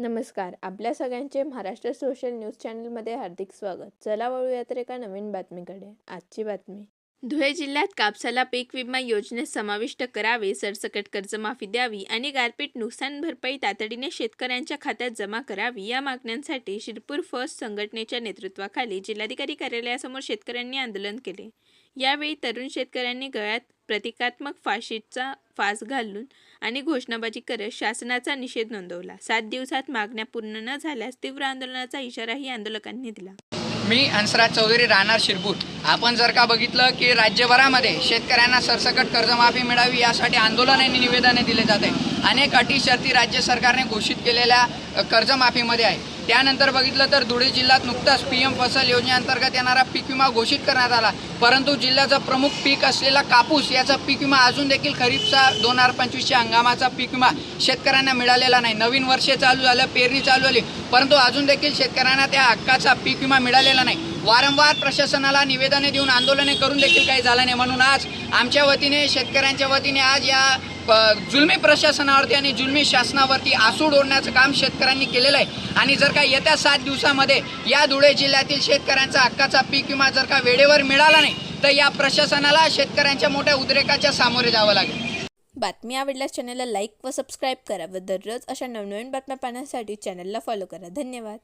नमस्कार. आपल्या सगळ्यांचे महाराष्ट्र सोशल न्यूज चॅनलमध्ये हार्दिक स्वागत. चला वळूया तर एका नवीन बातमीकडे. आजची बातमी. धुळे जिल्ह्यात कापसाला पीक विमा योजनेत समाविष्ट करावे, सरसकट कर्जमाफी द्यावी आणि गारपीट नुकसान भरपाई तातडीने शेतकऱ्यांच्या खात्यात जमा करावी या मागण्यांसाठी शिरपूर फर्स्ट संघटनेच्या नेतृत्वाखाली जिल्हाधिकारी कार्यालयासमोर शेतकऱ्यांनी आंदोलन केले. यावेळी तरुण शेतकऱ्यांनी गळ्यात प्रतिकात्मक फाशीचा फास घालून आणि घोषणाबाजी करत शासनाचा निषेध नोंदवला. 7 दिवसात मागण्या पूर्ण न झाल्यास तीव्र आंदोलनाचा इशाराही आंदोलकांनी दिला. मी हंसराज चौधरी, राहणार शिरपूर. आपण जर का बघितलं की राज्यभरामध्ये शेतकऱ्यांना सरसकट कर्जमाफी मिळावी यासाठी आंदोलन आणि निवेदने दिले जात आहे. अनेक अटी शर्ती राज्य सरकारने घोषित केलेल्या कर्जमाफीमध्ये आहे. त्यानंतर बघितलं तर धुळे जिल्ह्यात नुकताच PM फसल योजनेअंतर्गत येणारा पीक विमा घोषित करण्यात आला, परंतु जिल्ह्याचं प्रमुख पीक असलेला कापूस याचा पीक विमा अजून देखील खरीपचा 2025च्या हंगामाचा पीक विमा शेतकऱ्यांना मिळालेला नाही. नवीन वर्ष चालू झालं, पेरणी चालू झाली, परंतु अजून देखील शेतकऱ्यांना त्या हक्काचा पीक विमा मिळालेला नाही. वारंवार प्रशासनाला निवेदने देऊन आंदोलने करून देखील काही झालं नाही. म्हणून आज आमच्या वतीने, शेतकऱ्यांच्या वतीने आज या जुलमी प्रशासनावरती आणि जुलमी शासनावरती आसूड ओढण्याचं काम शेतकऱ्यांनी केलेलं आहे. आणि जर का येत्या 7 दिवसामध्ये या धुळे जिल्ह्यातील शेतकऱ्यांचा हक्काचा पीक विमा जर का वेळेवर मिळाला नाही तर या प्रशासनाला शेतकऱ्यांच्या मोठ्या उद्रेकाच्या सामोरे जावं लागेल. बातमी आवडल्यास चॅनलला लाईक व सबस्क्राईब करा व दररोज अशा नवनवीन बातम्या पाहण्यासाठी चॅनलला फॉलो करा. धन्यवाद.